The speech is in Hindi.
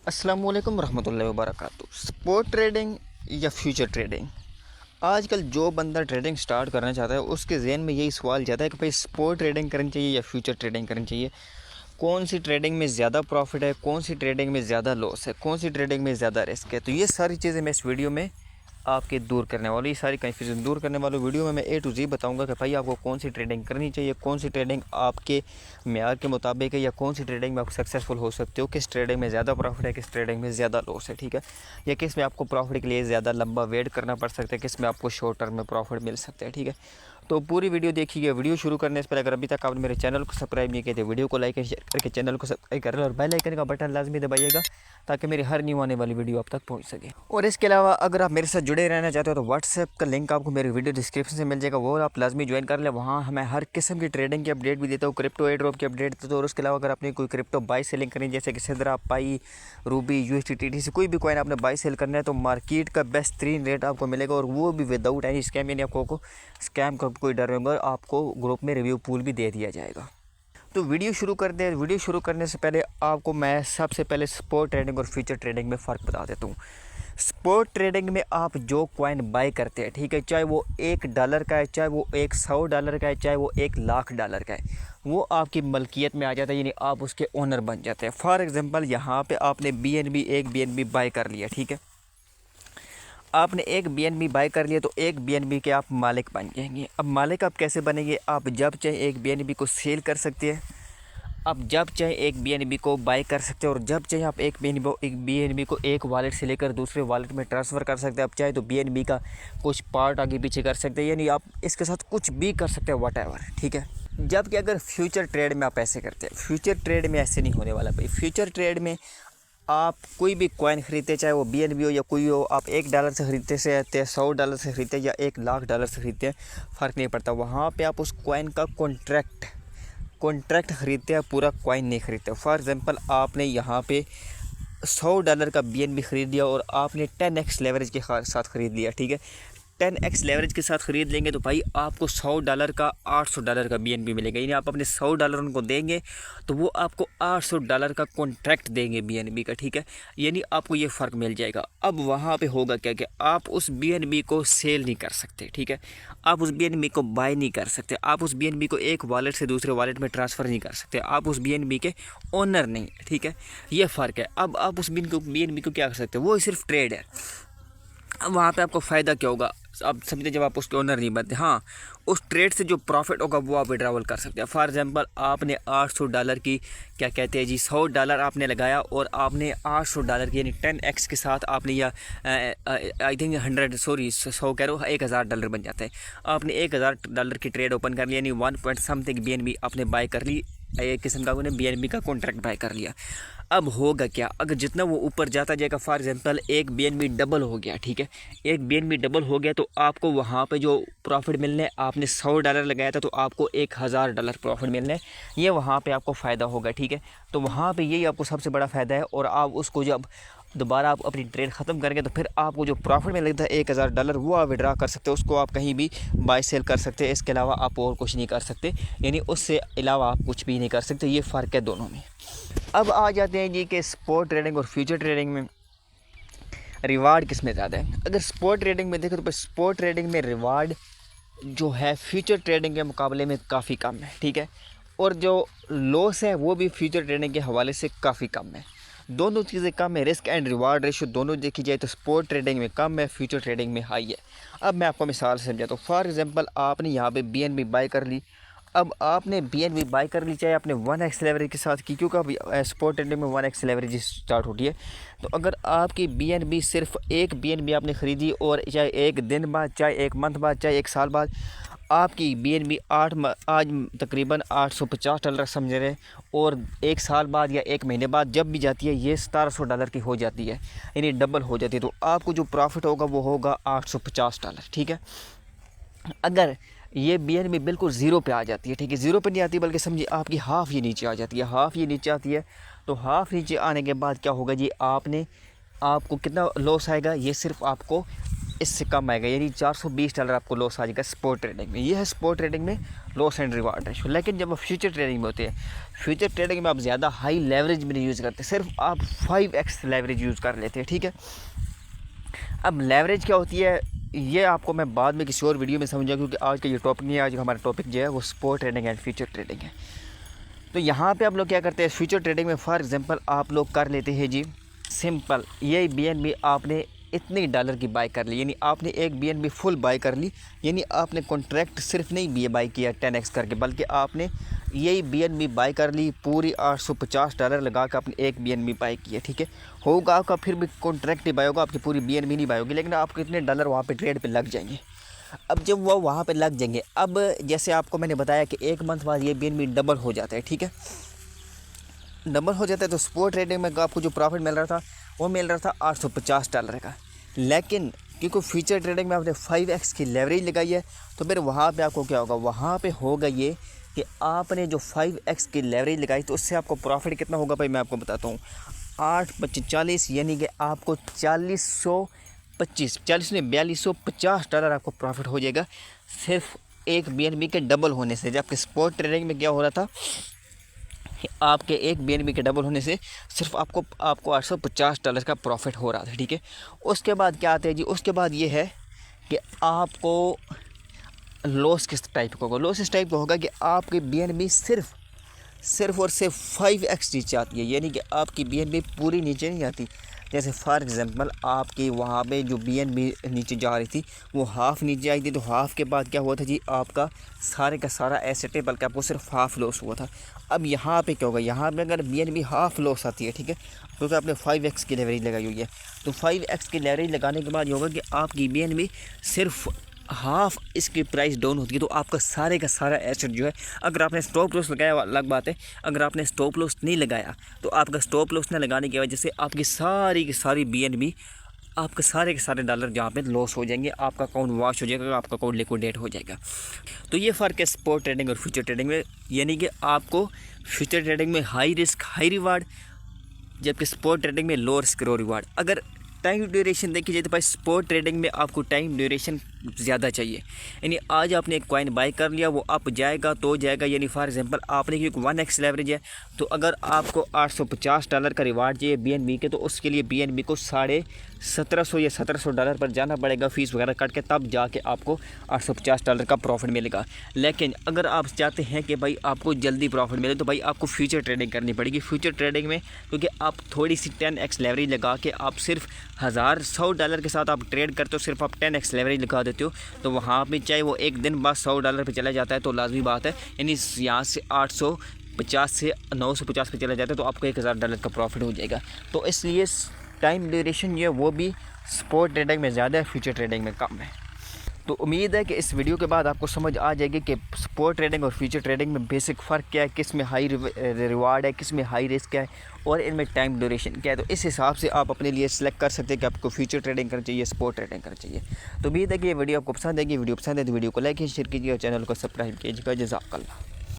अस्सलाम वालेकुम रहमतुल्लाहि व बरकातुहू। स्पोर्ट ट्रेडिंग या फ्यूचर ट्रेडिंग, आजकल जो बंदा ट्रेडिंग स्टार्ट करना चाहता है उसके जहन में यही सवाल जाता है कि भाई स्पोर्ट ट्रेडिंग करनी चाहिए या फ्यूचर ट्रेडिंग करनी चाहिए। कौन सी ट्रेडिंग में ज़्यादा प्रॉफिट है, कौन सी ट्रेडिंग में ज़्यादा लॉस है, कौन सी ट्रेडिंग में ज़्यादा रिस्क है। तो ये सारी चीज़ें मैं इस वीडियो में आपके दूर करने वाली, ये सारी कन्फ्यूजन दूर करने वाली वीडियो में मैं ए टू जी बताऊंगा कि भाई आपको कौन सी ट्रेडिंग करनी चाहिए, कौन सी ट्रेडिंग आपके मेयार के मुताबिक है, या कौन सी ट्रेडिंग में आप सक्सेसफुल हो सकते हो, किस ट्रेडिंग में ज़्यादा प्रॉफिट है, किस ट्रेडिंग में ज़्यादा लॉस है, ठीक है। या किस में आपको प्रॉफिट के लिए ज़्यादा लंबा वेट करना पड़ सकता है, किस में आपको शॉर्ट टर्म में प्रॉफिट मिल सकता है, ठीक है। तो पूरी वीडियो देखिएगा। वीडियो शुरू करने से पहले अगर अभी तक आपने मेरे चैनल को सब्सक्राइब नहीं किया तो वीडियो को लाइक एंड शेयर करके चैनल को सब्सक्राइब करें और बेल आइकन का बटन लाजमी दबाइएगा ताकि मेरी हर न्यू आने वाली वीडियो आप तक पहुंच सके। और इसके अलावा अगर आप मेरे साथ जुड़े रहना चाहते हो तो व्हाट्सएप का लिंक आपको मेरे वीडियो डिस्क्रिप्शन से मिल जाएगा, वो आप लाजमी ज्वाइन कर लें। वहाँ मैं हर किस्म की ट्रेडिंग की अपडेट भी देता हूँ, क्रिप्टो एयर ड्रॉप की अपडेट देता हूँ। और उसके अलावा अगर आपने कोई क्रिप्टो बाई सेलिंग करनी, जैसे कि सिद्रा, पाई, रूबी, यूएसडीटी से कोई भी कॉइन आपने बाई सेल करना है तो मार्केट का बेस्ट 3 रेट आपको मिलेगा, और वो भी विदाउट एनी स्कैम। यानी आपको स्कैम का कोई डर नहीं होगा, आपको ग्रुप में रिव्यू पूल भी दे दिया जाएगा। तो वीडियो शुरू कर दें। वीडियो शुरू करने से पहले आपको मैं सबसे पहले स्पोर्ट ट्रेडिंग और फ्यूचर ट्रेडिंग में फ़र्क बता देता हूँ। स्पोर्ट ट्रेडिंग में आप जो कॉइन बाय करते हैं, ठीक है, चाहे वो $1 का है, चाहे वो $100 का है, चाहे वो $1,00,000 का है, वो आपकी मलकियत में आ जाता है, यानी आप उसके ओनर बन जाते हैं। फॉर एग्जांपल यहाँ पे आपने एक BNB बाय कर लिया, ठीक है। आपने एक BNB बाय कर लिया तो एक BNB के आप मालिक बन जाएंगे। अब मालिक आप कैसे बनेंगे? आप जब चाहे एक BNB को सेल कर सकते हैं, आप जब चाहे एक BNB को बाय कर सकते हैं, और जब चाहे आप एक BNB को एक वॉलेट से लेकर दूसरे वॉलेट में ट्रांसफ़र कर सकते हैं। आप चाहे तो BNB का कुछ पार्ट आगे पीछे कर सकते हैं, यानी आप इसके साथ कुछ भी कर सकते हैं, वॉटएवर, ठीक है। जबकि अगर फ्यूचर ट्रेड में आप ऐसे करते हैं, फ्यूचर ट्रेड में ऐसे नहीं होने वाला भाई। फ्यूचर ट्रेड में आप कोई भी कॉइन खरीदते, चाहे वो BNB हो या कोई हो, आप $1 से खरीदते से $100 से खरीदते या $1,00,000 से खरीदते हैं, फ़र्क नहीं पड़ता। वहाँ पे आप उस कॉइन का कॉन्ट्रैक्ट खरीदते हैं, पूरा कॉइन नहीं खरीदते। फॉर एग्जांपल आपने यहाँ पे $100 का BNB खरीद लिया और आपने 10x लेवरेज के साथ ख़रीद लिया, ठीक है। 10x लेवरेज के साथ ख़रीद लेंगे तो भाई आपको $100 का $800 का BNB मिलेगा, यानी आप अपने $100 उनको देंगे तो वो आपको $800 का कॉन्ट्रैक्ट देंगे BNB का, ठीक है। यानी आपको ये फ़र्क मिल जाएगा। अब वहाँ पे होगा क्या कि आप उस BNB को सेल नहीं कर सकते, ठीक है। आप उस BNB को बाय नहीं कर सकते, आप उस BNB को एक वॉलेट से दूसरे वॉलेट में ट्रांसफ़र नहीं कर सकते, आप उस BNB के ओनर नहीं, ठीक है। ये फ़र्क है। अब आप उस BNB को क्या कर सकते हो? वो सिर्फ ट्रेड है। अब वहाँ पे आपको फ़ायदा क्या होगा? आप समझते, जब आप उसके ओनर नहीं बनते, हाँ, उस ट्रेड से जो प्रॉफिट होगा वो आप विड्रॉवल कर सकते हैं। फॉर एग्जांपल आपने $800 की क्या कहते हैं जी, $100 आपने लगाया और आपने $800 की यानी 10x के साथ आपने, या आई थिंक 100 कह रहा हूँ, $1,000 बन जाता है। आपने $1,000 की ट्रेड ओपन कर लिया, यानी 1 पॉइंट समथिंग BNB आपने बाय कर ली, एक किस्म का उन्हें BNB का कॉन्ट्रैक्ट बाय कर लिया। अब होगा क्या? अगर जितना वो ऊपर जाता जाएगा, फॉर एग्जांपल एक BNB डबल हो गया, ठीक है, एक BNB डबल हो गया तो आपको वहाँ पे जो प्रॉफिट मिलने, आपने $100 लगाया था तो आपको $1,000 प्रॉफिट मिलने, ये वहाँ पे आपको फ़ायदा होगा, ठीक है। तो वहाँ पे यही आपको सबसे बड़ा फ़ायदा है। और आप उसको जब दोबारा आप अपनी ट्रेड ख़त्म करेंगे तो फिर आपको जो प्रॉफिट मिल था $1,000, वो आप विड्रा कर सकते हो, उसको आप कहीं भी बाय सेल कर सकते हैं। इसके अलावा आप और कुछ नहीं कर सकते, यानी उससे अलावा आप कुछ भी नहीं कर सकते। ये फ़र्क है दोनों में। अब आ जाते हैं जी कि स्पोर्ट ट्रेडिंग और फ्यूचर ट्रेडिंग में रिवार्ड किस में ज़्यादा है। अगर स्पोर्ट ट्रेडिंग में देखें तो स्पोर्ट ट्रेडिंग में रिवार्ड जो है फ्यूचर ट्रेडिंग के मुकाबले में काफ़ी कम है, ठीक है। और जो लॉस है वो भी फ्यूचर ट्रेडिंग के हवाले से काफ़ी कम है। दोनों चीज़ें कम है, रिस्क एंड रिवार्ड रेशो दोनों देखी जाए तो स्पोर्ट ट्रेडिंग में कम है, फ्यूचर ट्रेडिंग में हाई है। अब मैं आपको मिसाल से समझाता हूँ। फॉर एग्जांपल आपने यहाँ पे BNB बाय कर ली। अब आपने BNB बाय कर ली, चाहे आपने 1x लेवरेज के साथ की, क्योंकि अब स्पोर्ट ट्रेडिंग में 1x लेवरेज स्टार्ट होती है। तो अगर आपकी BNB सिर्फ एक BNB आपने ख़रीदी, और चाहे एक दिन बाद, चाहे एक मंथ बाद, चाहे एक साल बाद, आपकी BNB आज तकरीबन $850 समझ रहे, और एक साल बाद या एक महीने बाद जब भी जाती है ये $1700 की हो जाती है, यानी डबल हो जाती है। तो आपको जो प्रॉफिट होगा वो होगा $850, ठीक है। अगर ये BNB बिल्कुल ज़ीरो पे आ जाती है, ठीक है, ज़ीरो पे नहीं आती बल्कि समझिए आपकी हाफ़ ये नीचे आ जाती है, हाफ़ ये नीचे आती है। तो हाफ़ नीचे आने के बाद क्या होगा जी, आपको कितना लॉस आएगा? ये सिर्फ आपको इससे कम आएगा, यानी $420 आपको लॉस आ जाएगा स्पॉट ट्रेडिंग में। ये है स्पॉट ट्रेडिंग में लॉस एंड रिवार्ड रेशो। लेकिन जब आप फ्यूचर ट्रेडिंग में होते हैं, फ्यूचर ट्रेडिंग में आप ज़्यादा हाई लेवरेज में नहीं यूज़ करते, सिर्फ आप 5x लेवरेज यूज़ कर लेते हैं, ठीक है। अब लेवरेज क्या होती है ये आपको मैं बाद में किसी और वीडियो में समझाऊँ, क्योंकि आज का ये टॉपिक नहीं है। आज हमारा टॉपिक जो है वो spot trading and future trading है। तो यहाँ पे आप लोग क्या करते हैं, फ्यूचर ट्रेडिंग में फॉर एग्जांपल आप लोग कर लेते हैं जी सिंपल, ये BNB आपने इतने डॉलर की बाई कर ली, यानी आपने एक BNB फुल बाई कर ली, यानी आपने कॉन्ट्रैक्ट सिर्फ नहीं बाई किया 10x करके, बल्कि आपने यही BNB बाई कर ली पूरी $850 लगा कर आपने एक BNB बाई की है, ठीक है। होगा आपका फिर भी कॉन्ट्रैक्ट ही बाई होगा, आपकी पूरी BNB नहीं बाई होगी, लेकिन आपको इतने डॉलर वहाँ पे ट्रेड पे लग जाएंगे। अब जब वो वहाँ पे लग जाएंगे, अब जैसे आपको मैंने बताया कि एक मंथ बाद ये BNB डबल हो जाता है, ठीक है। डबल हो जाता है तो स्पॉट ट्रेडिंग में आपको जो प्रॉफिट मिल रहा था वो मिल रहा था $850 का। लेकिन क्योंकि फ्यूचर ट्रेडिंग में आपने 5x की लेवरेज लगाई है, तो फिर वहाँ पे आपको क्या होगा, वहाँ पे होगा ये कि आपने जो 5x की लेवरेज लगाई तो उससे आपको प्रॉफिट कितना होगा भाई मैं आपको बताता हूँ। 8×5 = 40, यानी कि आपको 4250 आपको प्रॉफिट हो जाएगा सिर्फ एक BNB के डबल होने से। जबकि स्पॉट ट्रेडिंग में क्या हो रहा था, आपके एक BNB के डबल होने से सिर्फ आपको $850 का प्रॉफिट हो रहा था, ठीक है। उसके बाद क्या आता है जी, उसके बाद ये है कि आपको लॉस किस टाइप का होगा। लॉस इस टाइप का होगा कि आपकी BNB सिर्फ और सिर्फ 5x नीचे आती है, यानी कि आपकी BNB पूरी नीचे नहीं आती। जैसे फॉर एग्जांपल आपकी वहाँ पे जो BNB नीचे जा रही थी वो हाफ़ नीचे आई थी, तो हाफ़ के बाद क्या हुआ था जी, आपका सारे का सारा एसेट है, बल्कि आपको सिर्फ हाफ़ लॉस हुआ था। अब यहाँ पे क्या होगा, यहाँ पे अगर BNB हाफ़ लॉस आती है, ठीक है, क्योंकि आपने 5x की लेवरेज लगाई हुई है, तो 5x की लेवरेज लगाने के बाद ये होगा कि आपकी BNB सिर्फ हाफ़ इसकी प्राइस डाउन होती है, तो आपका सारे का सारा एसेट जो है, अगर आपने स्टॉप लॉस लगाया अलग बात है, अगर आपने स्टॉप लॉस नहीं लगाया तो आपका स्टॉप लॉस न लगाने की वजह से आपकी सारी की सारी BNB, आपके सारे के सारे डॉलर जहाँ पे लॉस हो जाएंगे, आपका अकाउंट वॉश हो जाएगा, आपका अकाउंट लिक्विडेट हो जाएगा। तो ये फ़र्क है स्पॉट ट्रेडिंग और फ्यूचर ट्रेडिंग में, यानी कि आपको फ्यूचर ट्रेडिंग में हाई रिस्क हाई रिवार्ड, जबकि स्पॉट ट्रेडिंग में लो रिस्क लो रिवार्ड। अगर टाइम ड्यूरेशन देखी जाए तो भाई स्पॉट ट्रेडिंग में आपको टाइम ड्यूरेशन ज़्यादा चाहिए, यानी आज आपने एक कॉइन बाई कर लिया, वो अप जाएगा तो जाएगा, यानी फॉर एग्जांपल आपने क्योंकि 1x लेवरेज है, तो अगर आपको $850 का रिवार्ड चाहिए BNB के, तो उसके लिए BNB को $1750 या $1700 पर जाना पड़ेगा, फ़ीस वगैरह काट के, तब जाके आपको $850 का प्रॉफिट मिलेगा। लेकिन अगर आप चाहते हैं कि भाई आपको जल्दी प्रॉफिट मिले, तो भाई आपको फ्यूचर ट्रेडिंग करनी पड़ेगी। फ्यूचर ट्रेडिंग में क्योंकि आप थोड़ी सी 10x लेवरेज लगा के आप सिर्फ $100 के साथ आप ट्रेड करते हो, सिर्फ आप 10x लेवरेज लगा देते हो, तो वहाँ पे चाहे वो एक दिन बाद $100 पे चला जाता है तो लाजमी बात है, यानी यहाँ से 850 से 950 पे चला जाता है तो आपको $1000 का प्रॉफिट हो जाएगा। तो इसलिए टाइम ड्यूरेशन जो है वो भी स्पॉट ट्रेडिंग में ज़्यादा है, फ्यूचर ट्रेडिंग में कम है। तो उम्मीद है कि इस वीडियो के बाद आपको समझ आ जाएगी कि स्पॉट ट्रेडिंग और फ्यूचर ट्रेडिंग में बेसिक फ़र्क क्या है, किस में हाई रिवार्ड है, किस में हाई रिस्क है, और इनमें टाइम ड्यूरेशन क्या है। तो इस हिसाब से आप अपने लिए सिलेक्ट कर सकते हैं कि आपको फ्यूचर ट्रेडिंग करना चाहिए, स्पॉट ट्रेडिंग करना चाहिए। तो उम्मीद है कि ये वीडियो आपको पसंद आएगी। वीडियो पसंद है तो वीडियो को लाइक शेयर कीजिए और चैनल को सब्सक्राइब कीजिएगा। जज़ाकल्लाह।